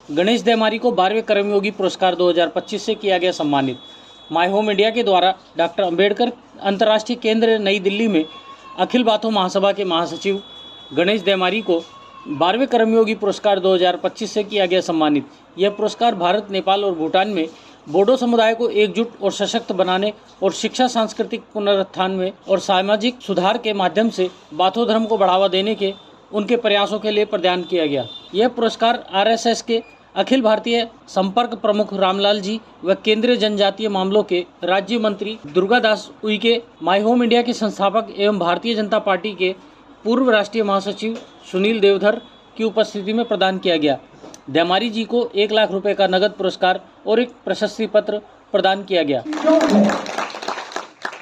गणेश देमारी को 12वें कर्मयोगी पुरस्कार 2025 से किया गया सम्मानित। माय होम इंडिया के द्वारा डॉक्टर अंबेडकर अंतर्राष्ट्रीय केंद्र नई दिल्ली में अखिल बाथो महासभा के महासचिव गणेश देमारी को 12वें कर्मयोगी पुरस्कार 2025 से किया गया सम्मानित। यह पुरस्कार भारत, नेपाल और भूटान में बोडो समुदाय को एकजुट और सशक्त बनाने और शिक्षा, सांस्कृतिक पुनरुत्थान में और सामाजिक सुधार के माध्यम से बाथो धर्म को बढ़ावा देने के उनके प्रयासों के लिए प्रदान किया गया। यह पुरस्कार आरएसएस के अखिल भारतीय संपर्क प्रमुख रामलाल जी व केंद्रीय जनजातीय मामलों के राज्य मंत्री Durgadas Uikey, my home India के संस्थापक एवं भारतीय जनता पार्टी के पूर्व राष्ट्रीय महासचिव सुनील देवधर की उपस्थिति में प्रदान किया गया। देमारी जी को 1 लाख रुपए का नगद पुरस्कार और एक प्रशस्ति पत्र प्रदान किया गया।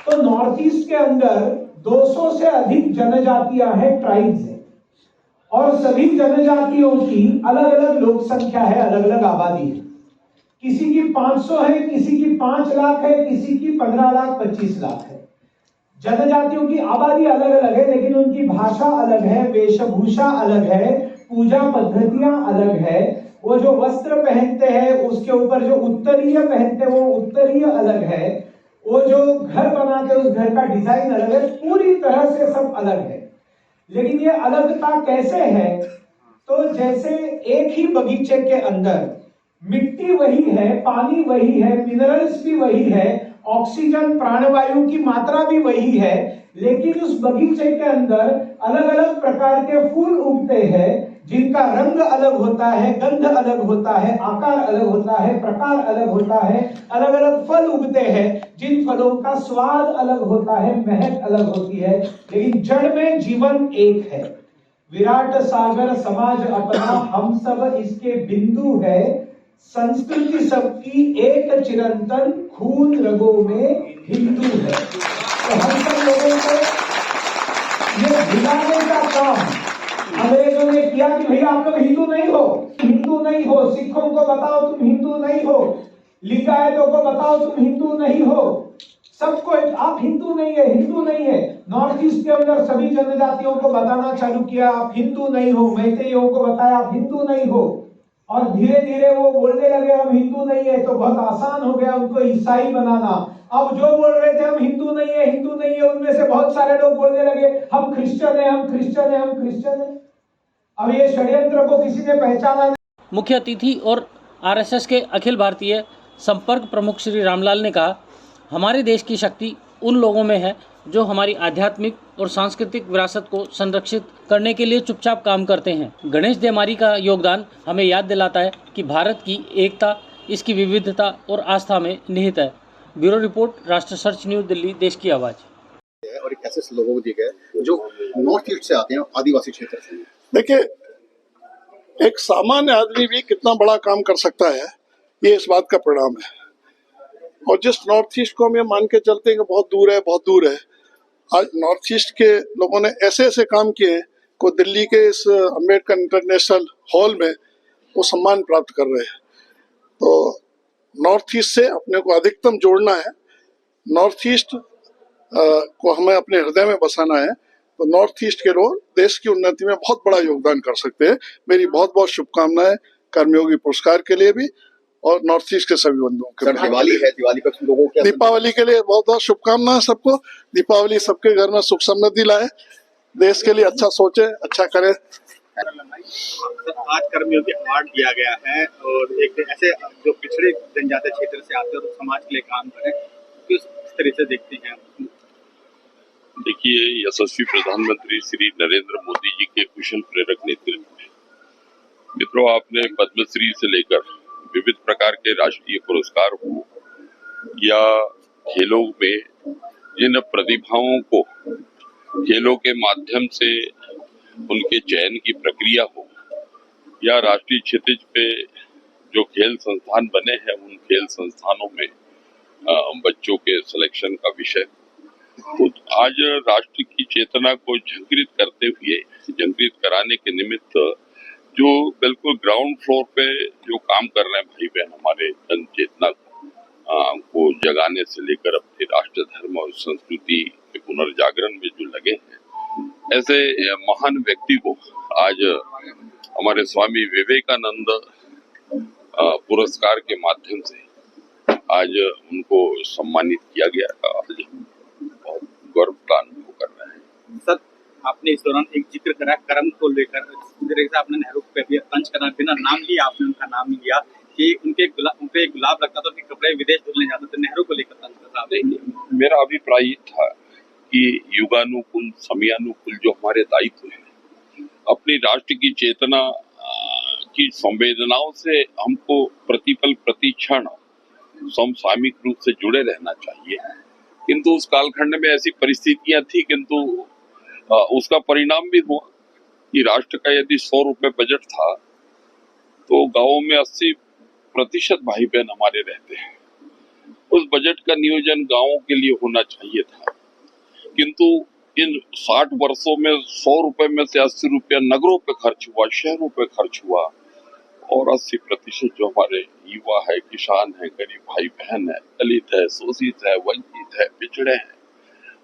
तो नॉर्थ ईस्ट के अंदर 200 से अधिक जनजातियां हैं, ट्राइब्स हैं, और सभी जनजातियों की अलग अलग लोक संख्या है, अलग अलग आबादी है। किसी की 500 है, किसी की 5 लाख है, किसी की 15 लाख 25 लाख है। जनजातियों की आबादी अलग अलग है, लेकिन उनकी भाषा अलग है, वेशभूषा अलग है, पूजा पद्धतियां अलग है। वो जो वस्त्र पहनते हैं उसके ऊपर जो उत्तरीय पहनते हैं वो उत्तरीय अलग है। वो जो घर बनाते हैं उस घर का डिजाइन अलग है। पूरी तरह से सब अलग है। लेकिन ये अलगता कैसे है? तो जैसे एक ही बगीचे के अंदर मिट्टी वही है, पानी वही है, मिनरल्स भी वही है, ऑक्सीजन प्राणवायु की मात्रा भी वही है, लेकिन उस बगीचे के अंदर अलग अलग प्रकार के फूल उगते हैं जिनका रंग अलग होता है, गंध अलग होता है, आकार अलग होता है, प्रकार अलग होता है। अलग अलग फल उगते हैं जिन फलों का स्वाद अलग होता है, महक अलग होती है, लेकिन जड़ में जीवन एक है। विराट सागर समाज अपना, हम सब इसके बिंदु है। संस्कृति सबकी एक चिरंतन, खून रगों में हिंदू है। तो हम सब लोगों को ये भुलाने का काम अंग्रेजों ने किया कि भैया आप लोग हिंदू नहीं हो, हिंदू नहीं हो। सिखों को बताओ तुम हिंदू नहीं हो, लिंगायतों को बताओ तुम हिंदू नहीं हो, सबको आप हिंदू नहीं है, हिंदू नहीं है। नॉर्थ ईस्ट के अंदर सभी जनजातियों को बताना चालू किया आप हिंदू नहीं हो। मैतेइयों को बताया आप हिंदू नहीं हो, और धीरे धीरे वो बोलने लगे हम हिंदू नहीं है, तो बहुत आसान हो गया उनको ईसाई बनाना। अब जो बोल रहे थे हम हिंदू नहीं है, हिंदू नहीं है, उनमें से बहुत सारे लोग बोलने लगे हम क्रिश्चियन है, हम क्रिश्चियन है, हम क्रिश्चियन है। अब ये षड्यंत्र को किसी ने पहचाना नहीं। मुख्य अतिथि और आरएसएस के अखिल भारतीय संपर्क प्रमुख श्री रामलाल ने कहा, हमारे देश की शक्ति उन लोगों में है जो हमारी आध्यात्मिक और सांस्कृतिक विरासत को संरक्षित करने के लिए चुपचाप काम करते हैं। गणेश देमारी का योगदान हमें याद दिलाता है कि भारत की एकता इसकी विविधता और आस्था में निहित है। ब्यूरो रिपोर्ट, राष्ट्र सर्च न्यूज़, दिल्ली, देश की आवाज़। और एक ऐसे लोगों को दिए गए जो नॉर्थ ईस्ट से आते हैं, आदिवासी क्षेत्र से। देखिए, एक सामान्य आदमी भी कितना बड़ा काम कर सकता है, ये इस बात का परिणाम है। और जिस नॉर्थ ईस्ट को हम ये मान के चलते हैं कि बहुत दूर है, बहुत दूर है, आज नॉर्थ ईस्ट के लोगों ने ऐसे ऐसे काम किए हैं को दिल्ली के इस अंबेडकर इंटरनेशनल हॉल में वो सम्मान प्राप्त कर रहे हैं। तो नॉर्थ ईस्ट से अपने को अधिकतम जोड़ना है, नॉर्थ ईस्ट को हमें अपने हृदय में बसाना है। तो नॉर्थ ईस्ट के लोग देश की उन्नति में बहुत बड़ा योगदान कर सकते हैं। मेरी बहुत बहुत शुभकामनाएं कर्मयोगी पुरस्कार के लिए भी और नॉर्थ ईस्ट के सभी बंधुओं के लिए। दिवाली है, दिवाली पर लोगों को दीपावली के लिए बहुत बहुत शुभकामनाएं सबको। दीपावली सबके घर में सुख समृद्धि लाए, देश के लिए अच्छा सोचे, अच्छा करे। आज कर्मयोगी अवार्ड दिया गया है और एक ऐसे जो पिछड़े जनजातीय क्षेत्र से आते हैं और समाज के लिए काम करें, किस तरह से देखते हैं? देखिए, यशस्वी प्रधानमंत्री श्री नरेंद्र मोदी जी के कुशल प्रेरक नेतृत्व में मित्रों, आपने पद्मश्री से लेकर विविध प्रकार के राष्ट्रीय पुरस्कार हो या खेलों में जिन प्रतिभाओं को खेलों के माध्यम से उनके चयन की प्रक्रिया हो, या राष्ट्रीय क्षितिज पे जो खेल संस्थान बने हैं उन खेल संस्थानों में बच्चों के सिलेक्शन का विषय, तो आज राष्ट्र की चेतना को झंकृत करते हुए, झंकृत कराने के निमित्त जो बिल्कुल ग्राउंड फ्लोर पे जो काम कर रहे हैं भाई बहन, हमारे जन चेतना को जगाने से लेकर अपने राष्ट्र धर्म और संस्कृति के पुनर्जागरण में जो लगे हैं, ऐसे महान व्यक्ति को आज हमारे स्वामी विवेकानंद पुरस्कार के माध्यम से आज उनको सम्मानित किया गया। आज बहुत गर्व का अनुभव कर रहे हैं। सर, आपने इस दौरान एक जिक्र करा कर्म को लेकर, जिस तरह से आपने नेहरू पे भी तंज करना, बिना नाम लिए आपने उनका नाम नहीं लिया कि उनके गुलाब लगता था, उनके कपड़े विदेश धुलने जाते थे, नेहरू को लेकर तंज करता था। मेरा अभिप्राय था कि युगानुकूल समयानुकूल जो हमारे दायित्व है, अपनी राष्ट्र की चेतना की संवेदनाओं से हमको प्रतिपल प्रतिक्षण समसामयिक रूप से जुड़े रहना चाहिए। किंतु उस कालखंड में ऐसी परिस्थितियां थी, किंतु उसका परिणाम भी हुआ कि राष्ट्र का यदि 100 रुपए बजट था तो गांवों में 80% भाई बहन हमारे रहते हैं। उस बजट का नियोजन गांवों के लिए होना चाहिए था, किंतु इन 60 वर्षों में 100 रुपए में से 80 रुपया नगरों पे खर्च हुआ, शहरों पे खर्च हुआ, और 80% जो हमारे युवा है, किसान है, गरीब भाई बहन है, दलित है, शोषित है, वंचित है, पिछड़े हैं,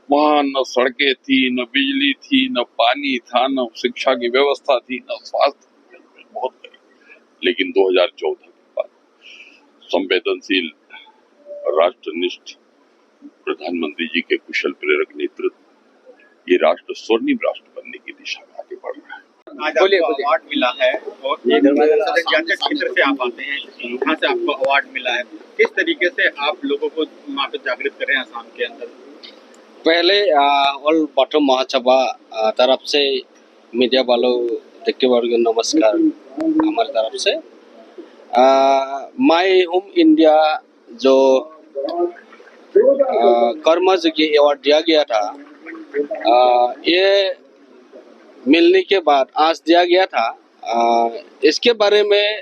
वहां न सड़कें थी, न बिजली थी, न पानी था, न शिक्षा की व्यवस्था थी, न स्वास्थ्य, बहुत गरीब। लेकिन 2014 के बाद संवेदनशील राष्ट्रनिष्ठ प्रधानमंत्री जी के कुशल प्रेरक नेतृत्व, ये राष्ट्र स्वर्णिम राष्ट्र बनने की दिशा में आगे बढ़ रहा है। आज आपको अवार्ड मिला है और एक जनजातीय क्षेत्र से आप आते हैं, वहाँ से आपको अवार्ड मिला है। किस तरीके से आप लोगों को वहाँ पे जागृत कर रहे हैं असम के अंदर? पहले ऑल बाथो महासभा तरफ से मीडिया वालों देखते वर्ग नमस्कार हमारे तरफ से। माय होम इंडिया जो कर्मयोगी अवार्ड दिया गया था, ये मिलने के बाद आज दिया गया था। इसके बारे में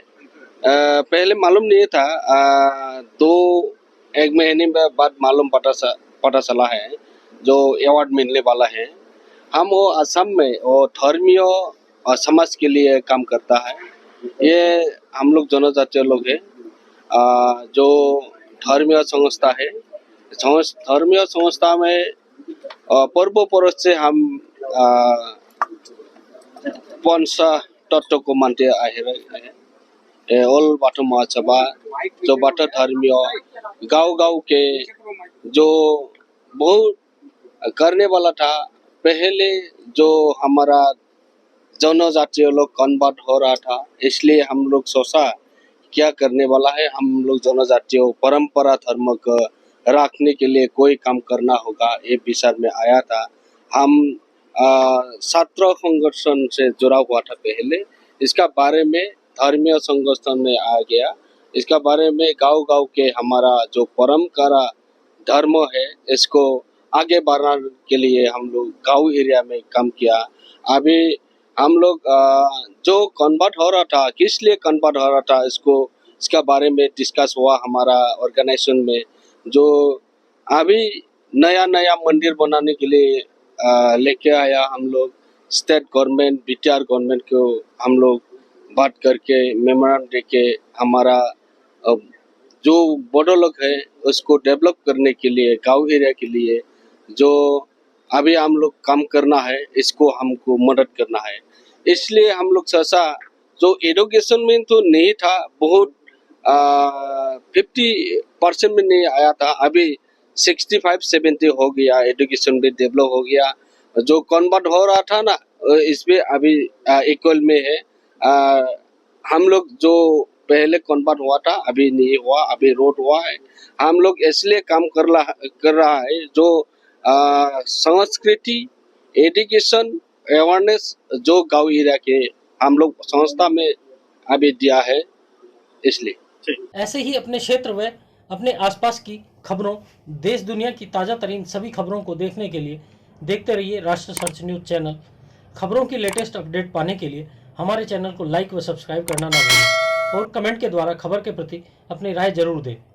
पहले मालूम नहीं था, 1 महीने बाद मालूम पता चला है जो अवार्ड मिलने वाला है। हम वो असम में वो धर्मीय और समाज के लिए काम करता है। ये हम लोग जनजातीय लोग हैं, जो धर्मीय संस्था है। धर्मीय संस्था में पूर्व पुरुष से हम पंच तत्व को मानते आ रहे हैं। ऑल बाथौ महासभा जो बाथौ धर्मीय गांव के जो बहुत करने वाला था, पहले जो हमारा जनजातीय लोग कन्वर्ट हो रहा था, इसलिए हम लोग सोचा क्या करने वाला है, हम लोग जनजातीय परंपरा धर्म को रखने के लिए कोई काम करना होगा, ये विचार में आया था। हम छात्र संगठन से जुड़ा हुआ था पहले, इसका बारे में धर्मीय संगठन में आ गया। इसका बारे में गांव के हमारा जो परंपरा धर्म है, इसको आगे बढ़ाने के लिए हम लोग गांव एरिया में काम किया। अभी हम लोग जो कन्वर्ट हो रहा था, किस लिए कन्वर्ट हो रहा था, इसका बारे में डिस्कस हुआ हमारा ऑर्गेनाइजेशन में। जो अभी नया मंदिर बनाने के लिए लेके आया हम लोग, स्टेट गवर्नमेंट बीटीआर गवर्नमेंट को हम लोग बात करके मेमोरेंडम देके हमारा जो बोडो लोग है उसको डेवलप करने के लिए गांव एरिया के लिए जो अभी हम लोग काम करना है, इसको हमको मदद करना है। इसलिए हम लोग सोचा जो एडुकेशन में तो नहीं था, बहुत 50% में नहीं आया था, अभी 65-70 हो गया, एडुकेशन भी डेवलप हो गया। जो कन्वर्ट हो रहा था ना, इसमें अभी इक्वल में है। हम लोग जो पहले कन्वर्ट हुआ था अभी नहीं हुआ, अभी रोड हुआ है। हम लोग इसलिए काम कर रहा है जो संस्कृति एजुकेशन अवेयरनेस जो गांव एरिया के हम लोग संस्था में अभी दिया है, इसलिए। ऐसे ही अपने क्षेत्र में अपने आसपास की खबरों, देश दुनिया की ताज़ा तरीन सभी खबरों को देखने के लिए देखते रहिए राष्ट्र सर्च न्यूज़ चैनल। खबरों की लेटेस्ट अपडेट पाने के लिए हमारे चैनल को लाइक व सब्सक्राइब करना ना भूलें और कमेंट के द्वारा खबर के प्रति अपनी राय जरूर दें।